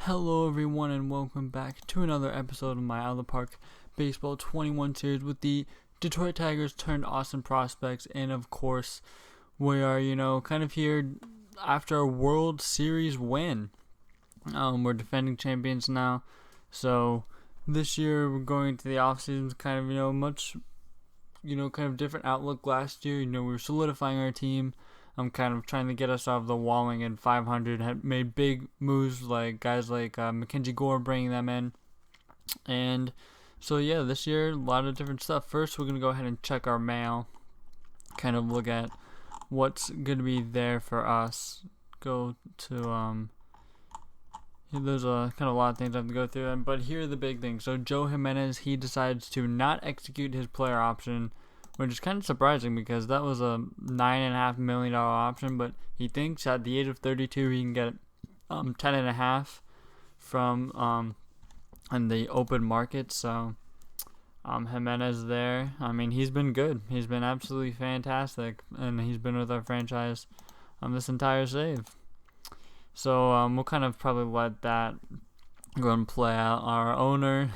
Hello everyone and welcome back to another episode of my Out of the Park Baseball 21 series with the Detroit Tigers turned Austin Prospects, and of course we are, kind of here after a World Series win. We're defending champions now, so this year we're going to the offseason kind of, much, kind of different outlook. Last year, we were solidifying our team. I'm kind of trying to get us out of the walling at 500. Had made big moves like guys like Mackenzie Gore, bringing them in. And so, yeah, this year, a lot of different stuff. First, we're going to go ahead and check our mail. Kind of look at what's going to be there for us. Go to, there's a kind of a lot of things I have to go through. But here are the big things. So, Joe Jimenez, he decides to not execute his player option, which is kind of surprising because that was a $9.5 million option, but he thinks at the age of 32 he can get $10.5 from in the open market. So Jimenez there, I mean, he's been good. He's been absolutely fantastic, and he's been with our franchise this entire save. So we'll kind of probably let that go and play out. Our owner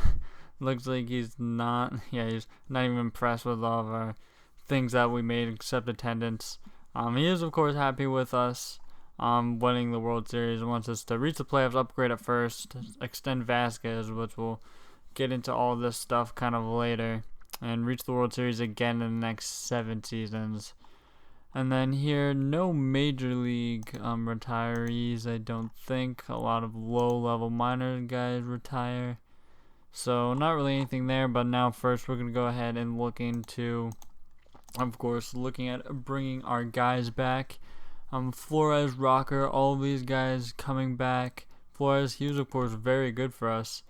looks like he's not even impressed with all of our things that we made except attendance. He is, of course, happy with us winning the World Series and wants us to reach the playoffs, upgrade at first, extend Vasquez, which we'll get into all this stuff kind of later, and reach the World Series again in the next 7 seasons. And then here, no major league retirees, I don't think. A lot of low-level minor guys retire. So, not really anything there, but now first we're going to go ahead and look into, of course, looking at bringing our guys back. Flores, Rocker, all of these guys coming back. Flores, he was, of course, very good for us.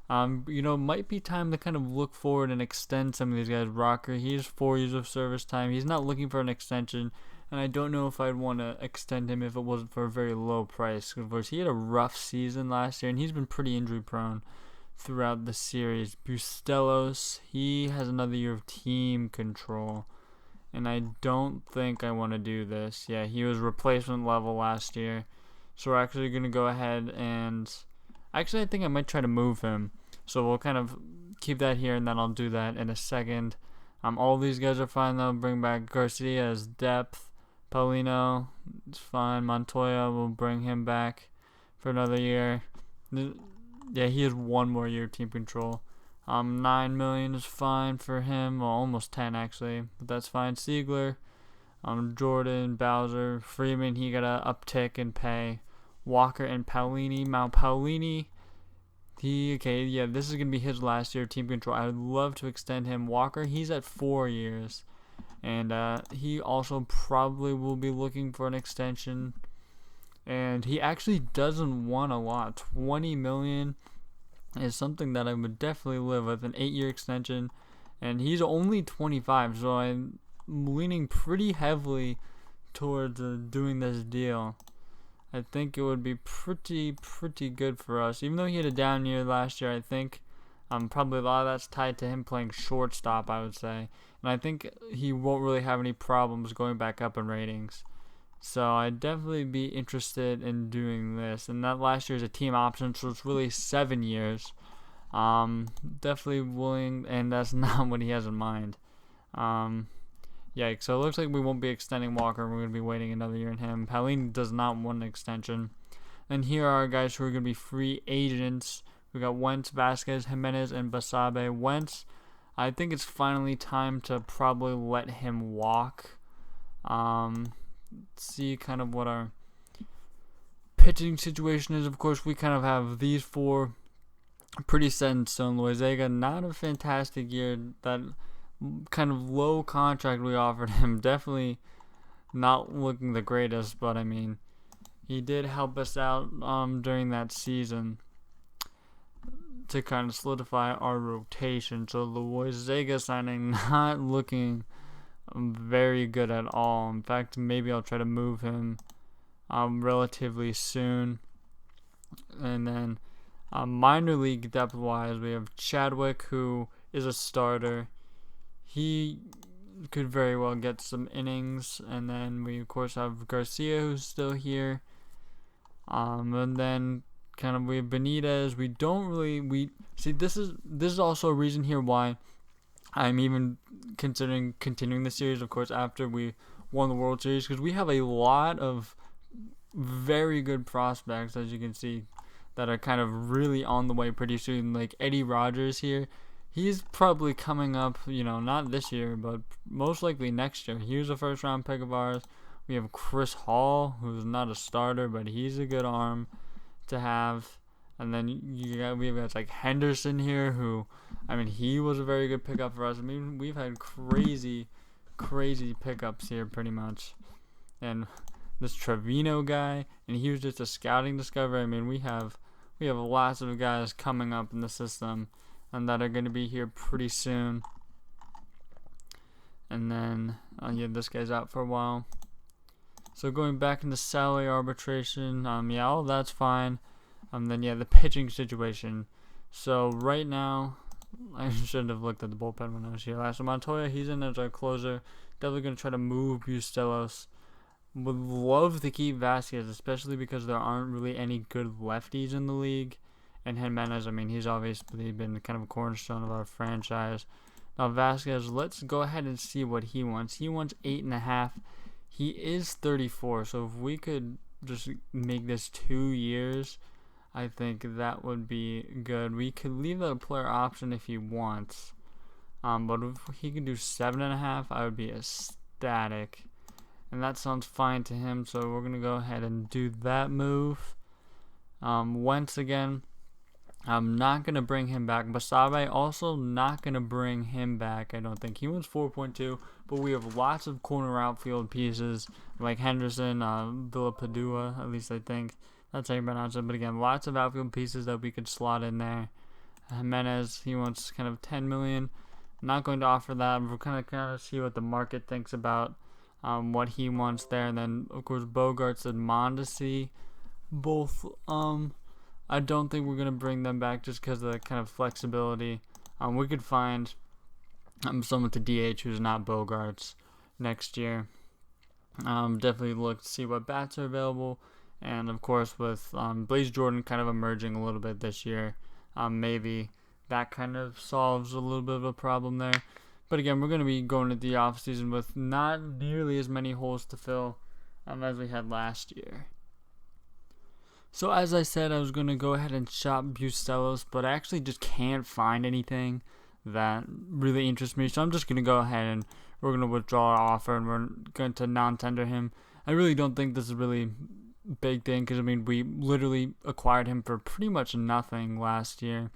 Might be time to kind of look forward and extend some of these guys. Rocker, he has 4 years of service time. He's not looking for an extension, and I don't know if I'd want to extend him if it wasn't for a very low price. Of course, he had a rough season last year, and he's been pretty injury-prone throughout the series. Bustelos, he has another year of team control, and I don't think I want to do this. Yeah, he was replacement level last year, so we're actually going to go ahead and I think I might try to move him, so we'll kind of keep that here, and then I'll do that in a second. All these guys are fine though. Bring back Garcia as depth. Paulino, it's fine. Montoya, we'll bring him back for another year. Yeah, he has 1 more year of team control. $9 million is fine for him. Well, almost 10 actually, but that's fine. Siegler, Jordan, Bowser, Freeman, he got a uptick in pay. Walker and Paulini. Now Paulini, this is gonna be his last year of team control. I would love to extend him. Walker, he's at 4 years, and he also probably will be looking for an extension. And he actually doesn't want a lot. $20 million is something that I would definitely live with. An 8-year extension, and he's only 25, so I'm leaning pretty heavily towards doing this deal. I think it would be pretty good for us. Even though he had a down year last year, I think probably a lot of that's tied to him playing shortstop, I would say. And I think he won't really have any problems going back up in ratings. So I'd definitely be interested in doing this. And that last year is a team option, so it's really 7 years. Definitely willing, and that's not what he has in mind. So it looks like we won't be extending Walker. We're going to be waiting another year in him. Paulini does not want an extension. And here are our guys who are going to be free agents. We got Wentz, Vasquez, Jimenez, and Basabe. Wentz, I think it's finally time to probably let him walk. See kind of what our pitching situation is. Of course, we kind of have these 4 pretty set in stone. Loizaga, not a fantastic year. That kind of low contract we offered him, definitely not looking the greatest, but I mean, he did help us out during that season to kind of solidify our rotation. So the Loizaga signing not looking very good at all. In fact, maybe I'll try to move him relatively soon. And then minor league depth wise, we have Chadwick, who is a starter. He could very well get some innings. And then we of course have Garcia, who's still here. And then we have Benitez. We see this is also a reason here why I'm even considering continuing the series, of course, after we won the World Series, because we have a lot of very good prospects, as you can see, that are kind of really on the way pretty soon. Like Eddie Rogers here, he's probably coming up, not this year, but most likely next year. He was a first-round pick of ours. We have Chris Hall, who's not a starter, but he's a good arm to have. And then we have guys like Henderson here, who, he was a very good pickup for us. We've had crazy pickups here pretty much. And this Trevino guy, and he was just a scouting discovery. We have lots of guys coming up in the system and that are going to be here pretty soon. And then, this guy's out for a while. So going back into salary arbitration, all that's fine. Then the pitching situation. So right now, I should have looked at the bullpen when I was here last. So Montoya, he's in as our closer. Definitely going to try to move Bustelos. Would love to keep Vasquez, especially because there aren't really any good lefties in the league. And Jimenez, he's obviously been kind of a cornerstone of our franchise. Now Vasquez, let's go ahead and see what he wants. He wants 8.5. He is 34, so if we could just make this 2 years, I think that would be good. We could leave that a player option if he wants. But if he could do 7.5, I would be ecstatic. And that sounds fine to him, so we're going to go ahead and do that move. Once again, I'm not going to bring him back. Basabe, also not going to bring him back, I don't think. He wants 4.2, but we have lots of corner outfield pieces, like Henderson, Villapadua, at least I think. That's how you pronounce it. But again, lots of outfield pieces that we could slot in there. Jimenez, he wants kind of 10 million. Not going to offer that. We're kind of see what the market thinks about what he wants there. And then, of course, Bogarts and Mondesi, both, I don't think we're going to bring them back just because of the kind of flexibility. We could find someone to DH who's not Bogarts next year. Definitely look to see what bats are available. And, of course, with Blaze Jordan kind of emerging a little bit this year, maybe that kind of solves a little bit of a problem there. But, again, we're going to be going into the offseason with not nearly as many holes to fill as we had last year. So, as I said, I was going to go ahead and shop Bustelos, but I actually just can't find anything that really interests me. So, I'm just going to go ahead and we're going to withdraw our offer and we're going to non-tender him. I really don't think this is really big thing because we literally acquired him for pretty much nothing last year,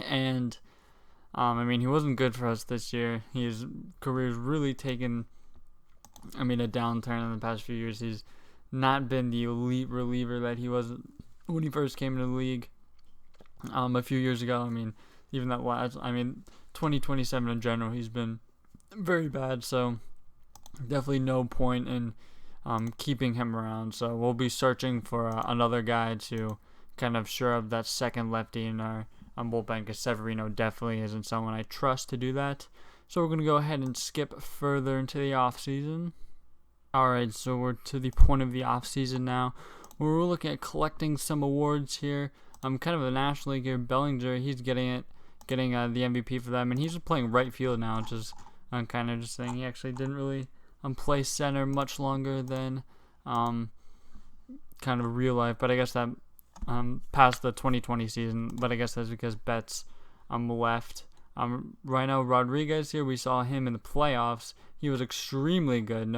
and he wasn't good for us this year. His career's really taken a downturn in the past few years. He's not been the elite reliever that he was when he first came into the league a few years ago. Even that last 2027 in general, he's been very bad, so definitely no point in keeping him around. So we'll be searching for another guy to kind of shore up that second lefty in our bullpen, because Severino definitely isn't someone I trust to do that. So we're going to go ahead and skip further into the offseason. Alright, so we're to the point of the offseason now, where we're looking at collecting some awards here. Kind of a National League here. Bellinger, he's getting the MVP for them, and he's just playing right field now, which is kind of just saying he actually didn't really play center much longer than kind of real life, but I guess that past the 2020 season, but I guess that's because Betts left. Right now, Rodriguez here, we saw him in the playoffs. He was extremely good.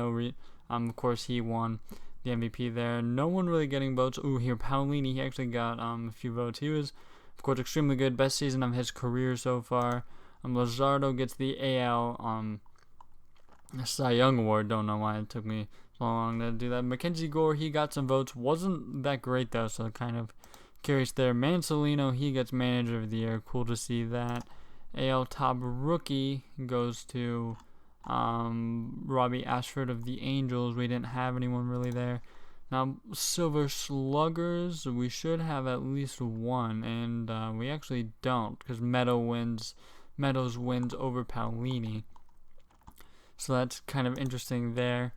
Of course, he won the MVP there. No one really getting votes. Ooh, here, Paolini, he actually got a few votes. He was, of course, extremely good. Best season of his career so far. Luzardo gets the AL Cy Young Award. Don't know why it took me so long to do that. Mackenzie Gore, he got some votes. Wasn't that great, though, so kind of curious there. Mansolino, he gets Manager of the Year. Cool to see that. AL Top Rookie goes to Robbie Ashford of the Angels. We didn't have anyone really there. Now, Silver Sluggers, we should have at least one, and we actually don't, because Meadows wins over Paolini. So that's kind of interesting there.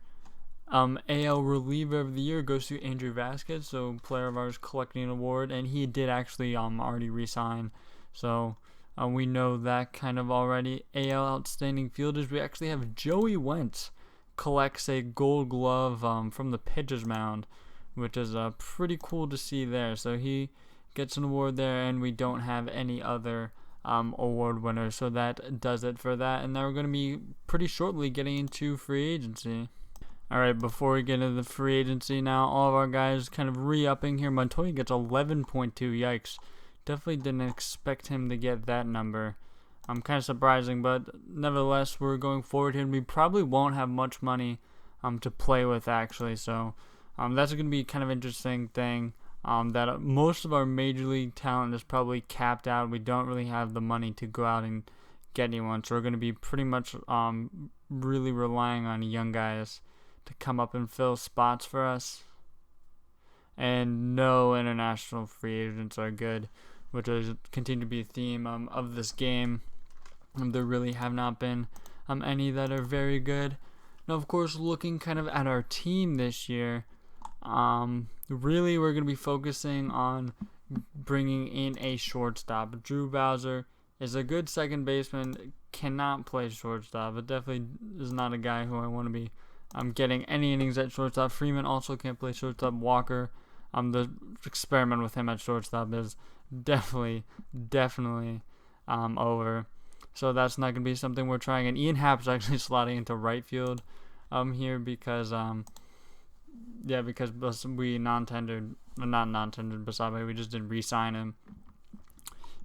AL reliever of the year goes to Andrew Vasquez, so player of ours collecting an award, and he did actually already resign, so we know that kind of already. AL outstanding fielders, we actually have Joey Wentz collects a Gold Glove from the pitcher's mound, which is pretty cool to see there. So he gets an award there, and we don't have any other award winners, so that does it for that. And now we're going to be pretty shortly getting into free agency. Alright, before we get into the free agency now, all of our guys kind of re-upping here. Montoya gets 11.2, yikes. Definitely didn't expect him to get that number. Kind of surprising, but nevertheless, we're going forward here, and we probably won't have much money to play with, actually. So that's going to be kind of interesting thing, that most of our major league talent is probably capped out. We don't really have the money to go out and get anyone, so we're going to be pretty much really relying on young guys to come up and fill spots for us. And no international free agents are good, which will continue to be a theme of this game. There really have not been any that are very good. Now, of course, looking kind of at our team this year, really we're going to be focusing on bringing in a shortstop. Drew Bowser is a good second baseman, cannot play shortstop, but definitely is not a guy who I want to be getting any innings at shortstop. Freeman also can't play shortstop. Walker, the experiment with him at shortstop is definitely over. So that's not going to be something we're trying. And Ian Happ's actually slotting into right field here because we non-tendered, not non-tendered Basabe, we just didn't re-sign him.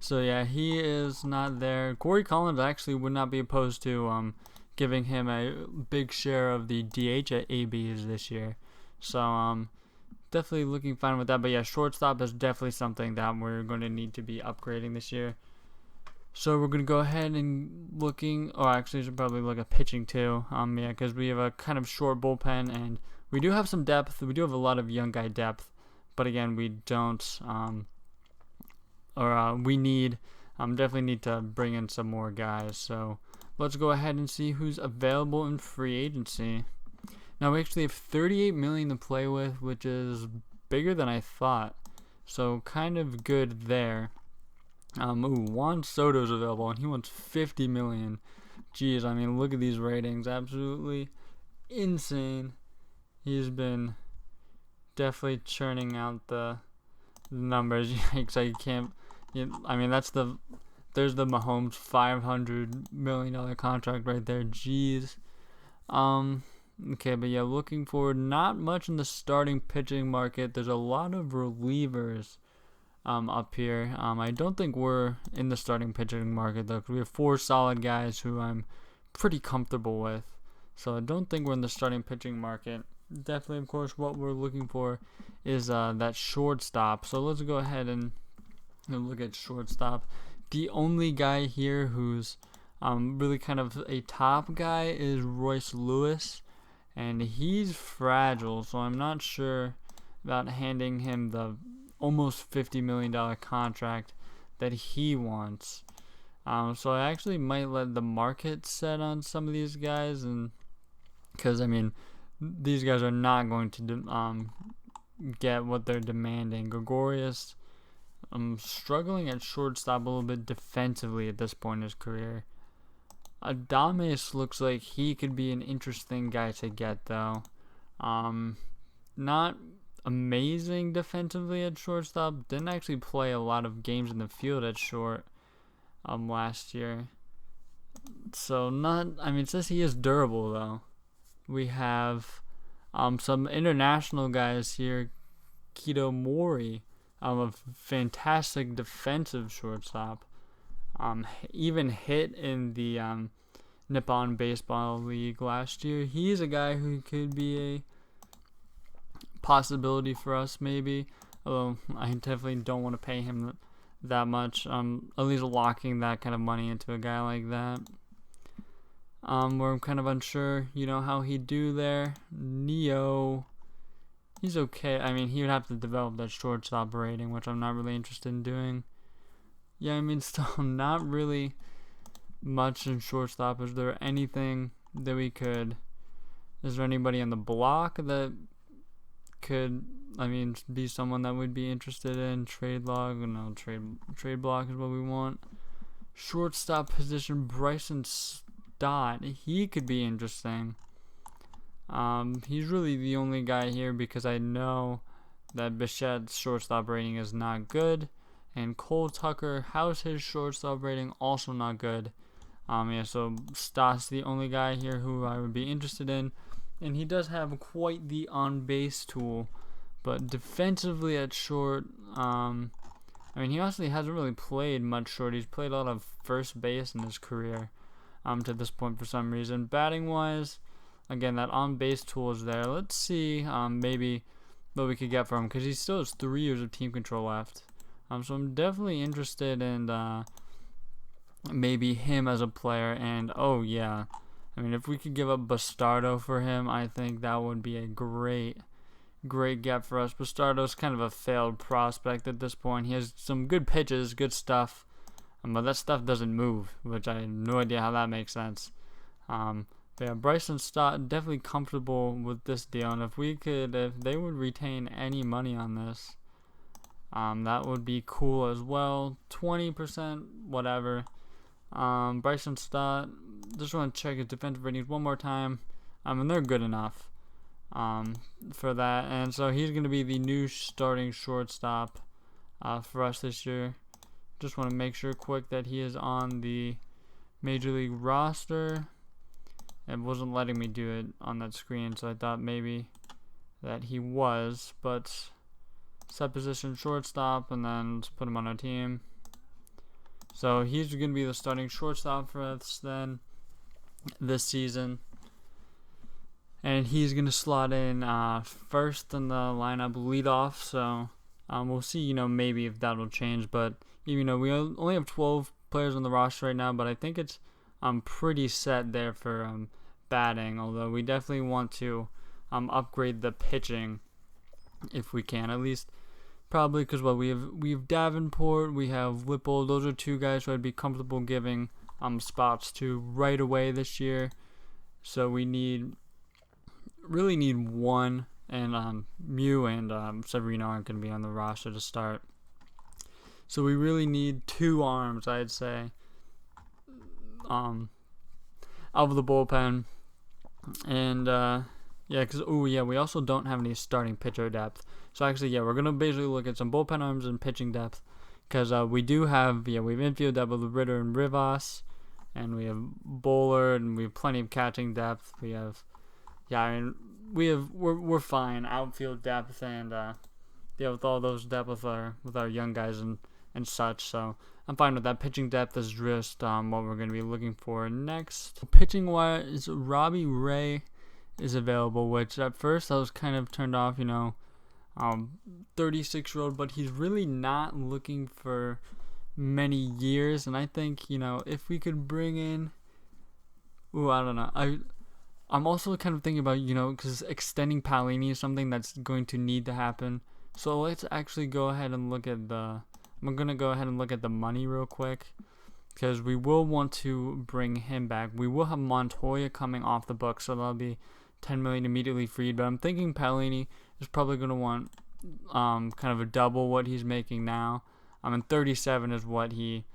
So yeah, he is not there. Corey Collins actually would not be opposed to giving him a big share of the DH at ABs this year. So definitely looking fine with that. But yeah, shortstop is definitely something that we're going to need to be upgrading this year. So we're going to go ahead and actually should probably look at pitching too. Because we have a kind of short bullpen, and we do have some depth. We do have a lot of young guy depth, but again, we don't, definitely need to bring in some more guys. So let's go ahead and see who's available in free agency. Now we actually have $38 million to play with, which is bigger than I thought. So kind of good there. Juan Soto's available, and he wants $50 million. Jeez, I mean, look at these ratings. Absolutely insane. He's been definitely churning out the numbers. Yikes, I can't. There's the Mahomes $500 million contract right there. Jeez. Okay, but yeah, looking forward, not much in the starting pitching market. There's a lot of relievers up here. I don't think we're in the starting pitching market though, because we have 4 solid guys who I'm pretty comfortable with. So I don't think we're in the starting pitching market. Definitely, of course, what we're looking for is that shortstop. So let's go ahead and look at shortstop. The only guy here who's really kind of a top guy is Royce Lewis, and he's fragile, so I'm not sure about handing him the almost $50 million contract that he wants. So I actually might let the market set on some of these guys, and because these guys are not going to get what they're demanding. Gregorius, struggling at shortstop a little bit defensively at this point in his career. Adames looks like he could be an interesting guy to get though. Not amazing defensively at shortstop. Didn't actually play a lot of games in the field at short last year. So it says he is durable though. We have some international guys here. Keto Mori, a fantastic defensive shortstop. Even hit in the Nippon Baseball League last year. He's a guy who could be a possibility for us maybe, although I definitely don't want to pay him that much. At least locking that kind of money into a guy like that. Where I'm kind of unsure, how he'd do there. Neo, he's okay. He would have to develop that shortstop rating, which I'm not really interested in doing. Yeah, still not really much in shortstop. Is there anything that we could Is there anybody on the block that could, be someone that would be interested in? Trade log? No, trade block is what we want. Shortstop position, Bryson Stott. He could be interesting. He's really the only guy here because I know that Bichette's shortstop rating is not good. And Cole Tucker, how's his shortstop rating? Also not good. So Stott's the only guy here who I would be interested in. And he does have quite the on-base tool. But defensively at short, he honestly hasn't really played much short. He's played a lot of first base in his career to this point for some reason. Batting-wise, again, that on-base tool is there. Let's see maybe what we could get from him because he still has 3 years of team control left. So I'm definitely interested in maybe him as a player. And, oh, yeah, if we could give up Bastardo for him, I think that would be a great get for us. Bastardo's kind of a failed prospect at this point. He has some good pitches, good stuff, but that stuff doesn't move, which I have no idea how that makes sense. But yeah, Bryson Stott, definitely comfortable with this deal, and if they would retain any money on this, that would be cool as well. 20%, whatever. Bryson Stott, just want to check his defensive ratings one more time. And they're good enough for that. And so he's going to be the new starting shortstop for us this year. Just want to make sure quick that he is on the Major League roster. It wasn't letting me do it on that screen, so I thought maybe that he was. But set position shortstop, and then let's put him on our team. So he's going to be the starting shortstop for us then this season. And he's going to slot in first in the lineup leadoff. So we'll see, maybe if that'll change. But, we only have 12 players on the roster right now. But I think it's pretty set there for batting. Although we definitely want to upgrade the pitching if we can. At least probably because we have Davenport, we have Whipple. Those are two guys who I'd be comfortable giving spots to right away this year. So we really need one, and Mew and Severino aren't going to be on the roster to start. So we really need 2 arms, I'd say, out of the bullpen. And we also don't have any starting pitcher depth. So actually, we're going to basically look at some bullpen arms and pitching depth. Because we have infield depth with Ritter and Rivas. And we have Bowler, and we have plenty of catching depth. We're fine outfield depth, and with all those depth with our young guys and such. So I'm fine with that. Pitching depth is just what we're going to be looking for next. Pitching wise, Robbie Ray is available, which at first I was kind of turned off. 36-year-old, but he's really not looking for many years, and I think if we could bring in, I don't know. I'm also kind of thinking about, because extending Palini is something that's going to need to happen. So let's actually go ahead and look at I'm going to go ahead and look at the money real quick, because we will want to bring him back. We will have Montoya coming off the book, so that'll be $10 million immediately freed. But I'm thinking Palini is probably going to want kind of a double what he's making now. And 37 is what he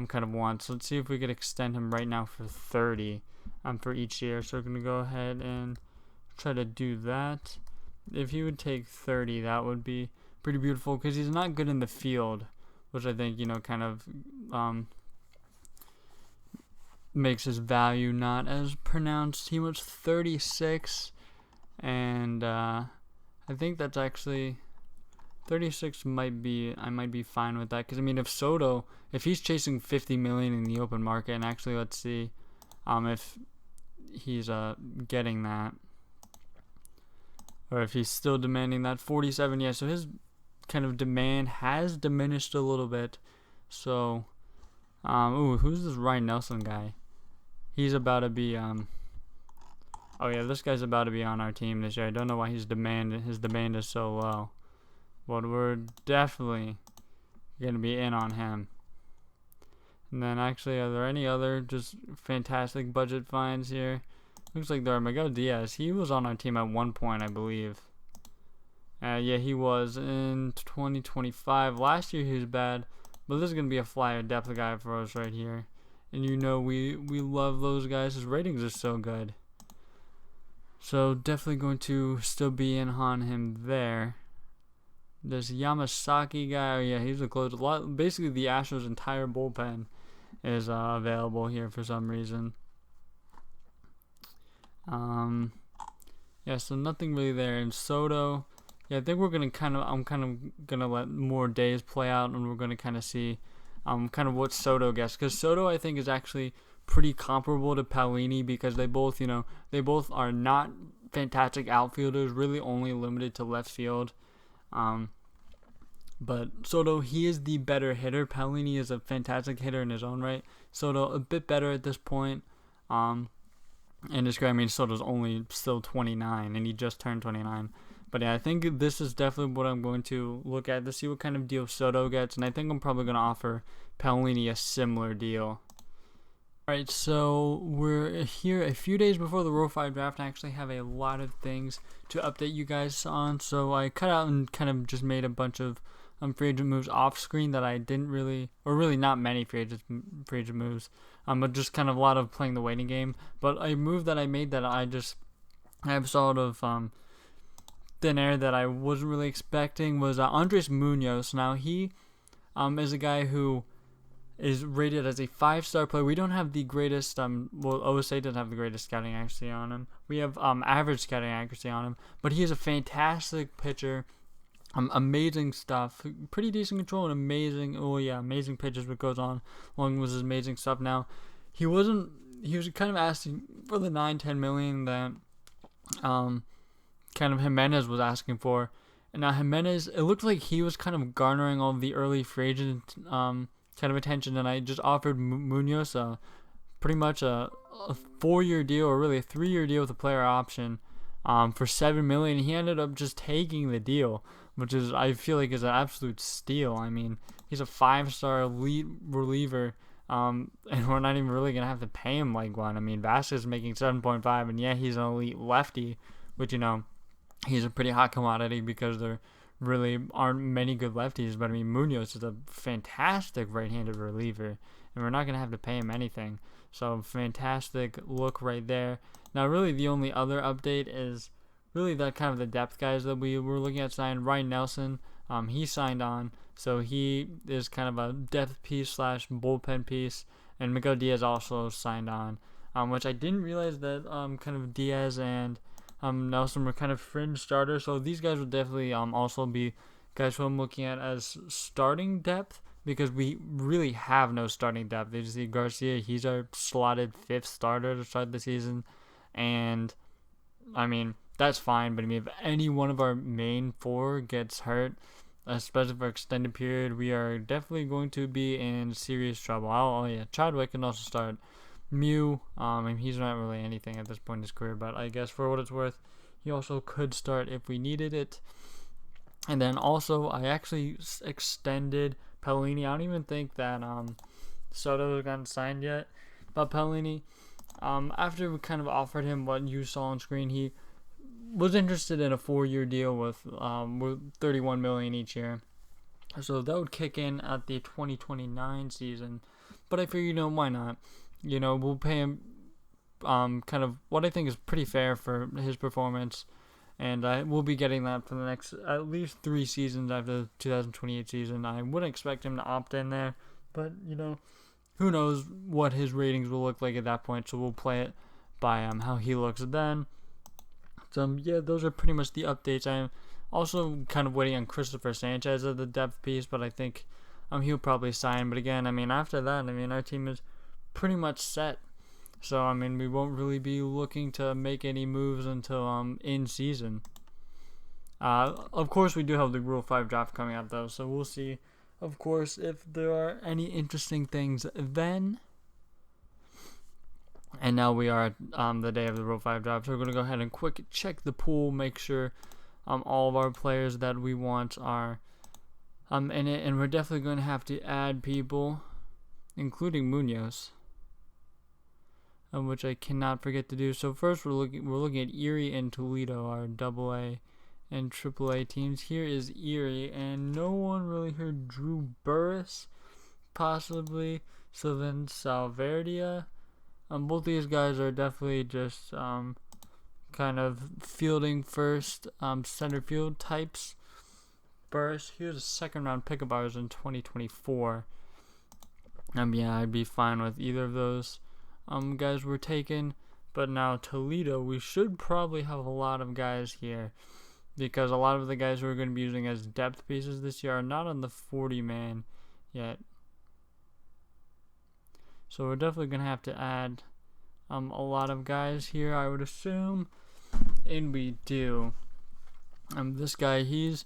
kind of wants. So let's see if we could extend him right now for 30 for each year. So we're going to go ahead and try to do that. If he would take 30, that would be pretty beautiful, because he's not good in the field, which I think, kind of makes his value not as pronounced. He was 36, and I think that's actually 36 I might be fine with that, because if Soto, if he's chasing 50 million in the open market, and actually let's see if he's getting that, or if he's still demanding that 47. So his kind of demand has diminished a little bit. So who's this Ryan Nelson guy? He's about to be this guy's about to be on our team this year. I don't know why his demand is so low, but we're definitely gonna be in on him. And then actually, are there any other just fantastic budget finds here? Looks like there are Miguel Diaz. He was on our team at one point, I believe. Yeah, he was in 2025. Last year he was bad, but this is going to be a flyer depth guy for us right here. And you know we love those guys. His ratings are so good. So definitely going to still be in on him there. This Yamasaki guy, oh yeah, he's a close. Basically, the Astros' entire bullpen is available here for some reason. Yeah, so nothing really there. And Soto, yeah, I think we're gonna I'm kind of gonna let more days play out, and we're gonna kind of see, kind of what Soto gets, because Soto I think is actually pretty comparable to Paulini, because they both are not fantastic outfielders, really only limited to left field. But Soto, he is the better hitter. Paulini is a fantastic hitter in his own right. Soto a bit better at this point. And it's great. I mean, Soto's only still 29, and he just turned 29. But yeah, I think this is definitely what I'm going to look at to see what kind of deal Soto gets, and I think I'm probably going to offer Paulini a similar deal. Alright, so we're here a few days before the Rule 5 draft. I actually have a lot of things to update you guys on, so I cut out and kind of just made a bunch of free agent moves off screen that I didn't really, or really not many free agent moves, but just kind of a lot of playing the waiting game. But a move that I made that I have sort of thin air that I wasn't really expecting was Andres Munoz. Now he is a guy who is rated as a 5-star player. We don't have the greatest, OSA doesn't have the greatest scouting accuracy on him. We have average scouting accuracy on him, but he is a fantastic pitcher. Amazing stuff, pretty decent control, and amazing pitches. What goes on along with his amazing stuff. Now, he was kind of asking for the 9-10 million that kind of Jimenez was asking for, and now Jimenez, it looked like he was kind of garnering all the early free agent kind of attention, and I just offered Munoz pretty much a 4-year deal, or really a 3-year deal with a player option for $7 million. He ended up just taking the deal, which is, I feel like, is an absolute steal. I mean, he's a 5-star elite reliever, and we're not even really gonna have to pay him like one. I mean, Vasquez is making 7.5, and yeah, he's an elite lefty, which, you know, he's a pretty hot commodity because there really aren't many good lefties. But I mean, Munoz is a fantastic right-handed reliever, and we're not gonna have to pay him anything. So fantastic look right there. Now, really, the only other update is really that kind of the depth guys that we were looking at signing. Ryan Nelson, he signed on, so he is kind of a depth piece / bullpen piece. And Miguel Diaz also signed on, which I didn't realize that kind of Diaz and Nelson were kind of fringe starters. So these guys will definitely also be guys who I'm looking at as starting depth, because we really have no starting depth. They just see Garcia, he's our slotted 5th starter to start the season, and I mean, that's fine. But I mean, if any one of our main 4 gets hurt, especially for extended period, we are definitely going to be in serious trouble. Chadwick can also start. Mew, and he's not really anything at this point in his career, but I guess for what it's worth, he also could start if we needed it. And then also, I actually extended Paulini. I don't even think that Soto has gotten signed yet, but Paulini, after we kind of offered him what you saw on screen, he was interested in a 4-year deal with $31 million each year. So that would kick in at the 2029 season. But I figured, why not? We'll pay him kind of what I think is pretty fair for his performance, and we'll be getting that for the next at least 3 seasons after the 2028 season. I wouldn't expect him to opt in there, but who knows what his ratings will look like at that point. So we'll play it by how he looks then. So yeah, those are pretty much the updates. I'm also kind of waiting on Christopher Sanchez as the depth piece, but I think he'll probably sign. But again, I mean, after that, I mean, our team is pretty much set. So I mean, we won't really be looking to make any moves until in season. Of course, we do have the Rule 5 draft coming up though, so we'll see, of course, if there are any interesting things then. And now we are at the day of the Rule 5 draft, so we're going to go ahead and quick check the pool, make sure all of our players that we want are in it, and we're definitely going to have to add people, including Munoz. which I cannot forget to do. So first we're looking at Erie and Toledo, our AA and AAA teams. Here is Erie, and no one really heard Drew Burris, possibly Sylvan Salverdia. Both these guys are definitely just kind of fielding first, center field types. Burris, he was a second round pick of ours in 2024. Yeah, I'd be fine with either of those guys were taken. But now Toledo, we should probably have a lot of guys here, because a lot of the guys we're going to be using as depth pieces this year are not on the 40-man yet. So we're definitely going to have to add a lot of guys here, I would assume. And we do. This guy, he's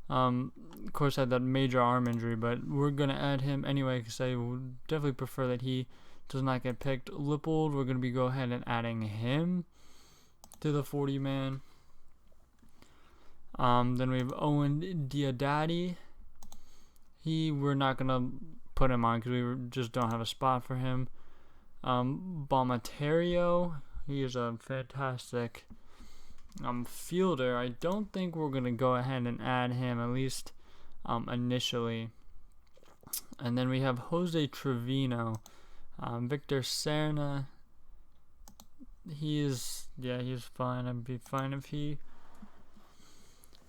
of course had that major arm injury, but we're going to add him anyway because I would definitely prefer that he does not get picked. Lippold, we're going to go ahead and adding him to the 40-man. Then we have Owen Diodati. We're not going to put him on because we just don't have a spot for him. Balmatario, he is a fantastic fielder. I don't think we're going to go ahead and add him, at least initially. And then we have Jose Trevino. Victor Serna, he's fine. I'd be fine if he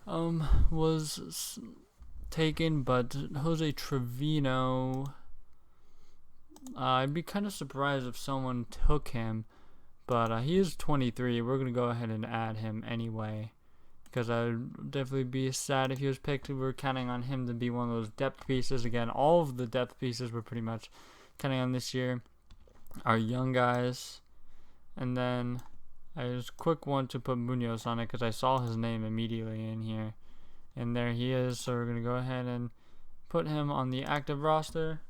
was taken, but Jose Trevino, I'd be kind of surprised if someone took him, but he is 23. We're going to go ahead and add him anyway, because I would definitely be sad if he was picked. We're counting on him to be one of those depth pieces. Again, all of the depth pieces we're pretty much counting on this year are young guys. And then I just quick want to put Munoz on it because I saw his name immediately in here. And there he is, so we're going to go ahead and put him on the active roster.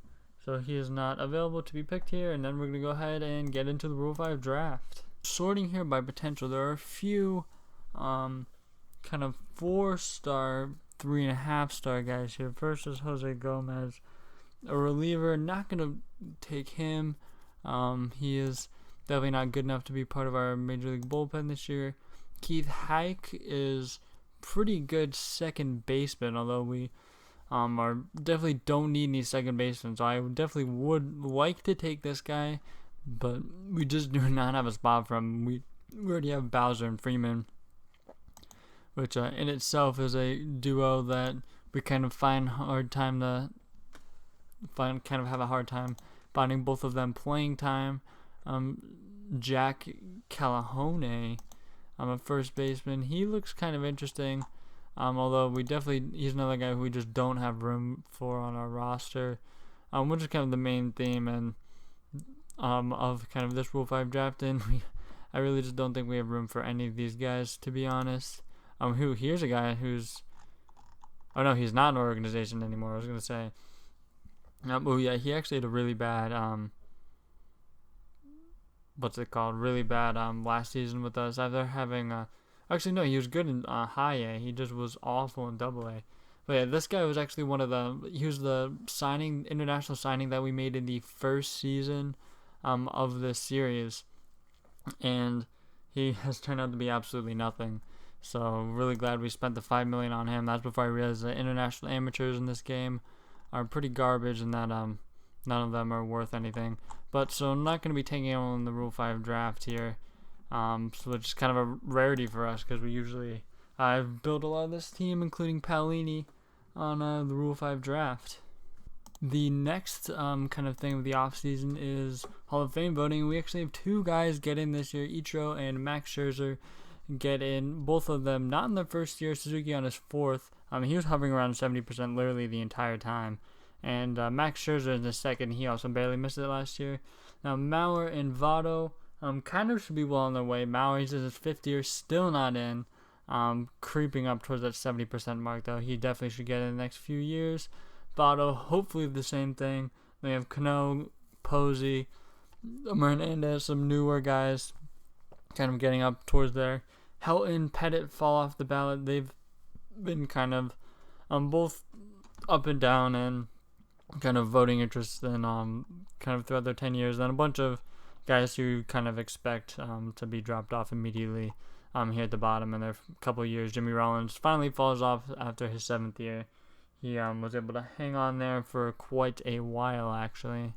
So he is not available to be picked here, and then we're going to go ahead and get into the Rule 5 draft. Sorting here by potential, there are a few kind of 4-star, 3.5-star guys here. First is Jose Gomez, a reliever. Not going to take him. He is definitely not good enough to be part of our Major League bullpen this year. Keith Hike is pretty good second baseman, although we are definitely don't need any second baseman, so I definitely would like to take this guy, but we just do not have a spot for him. We already have Bowser and Freeman, which in itself is a duo that we kind of have a hard time finding both of them playing time. Jack Calahone, a first baseman, he looks kind of interesting. Although he's another guy who we just don't have room for on our roster, which is kind of the main theme and of kind of this Rule 5 draft. And I really just don't think we have room for any of these guys, to be honest. Here's a guy who's, oh no, he's not an organization anymore. I was gonna say, he actually had a really bad really bad last season with us. Either having actually, no, he was good in high A. He just was awful in double A. But yeah, this guy was actually he was the international signing that we made in the first season of this series. And he has turned out to be absolutely nothing. So really glad we spent the $5 million on him. That's before I realized the international amateurs in this game are pretty garbage and that none of them are worth anything. But so I'm not going to be taking anyone in the Rule 5 draft here. So it's kind of a rarity for us because we usually I've built a lot of this team, including Paolini, on the Rule 5 draft. The next kind of thing with the offseason is Hall of Fame voting. We actually have 2 guys get in this year, Ichiro and Max Scherzer get in. Both of them not in their first year, Suzuki on his 4th. He was hovering around 70% literally the entire time. And Max Scherzer in his second, he also barely missed it last year. Now Mauer and Votto kind of should be well on their way. Mauer, he's in his 5th year, still not in. Creeping up towards that 70% mark, though. He definitely should get in the next few years. Votto, hopefully the same thing. They have Cano, Posey, Hernandez, some newer guys kind of getting up towards there. Helton, Pettit fall off the ballot. They've been kind of both up and down and kind of voting interest in kind of throughout their 10 years. Then a bunch of guys who kind of expect to be dropped off immediately here at the bottom in their couple of years. Jimmy Rollins finally falls off after his 7th year. He was able to hang on there for quite a while, actually.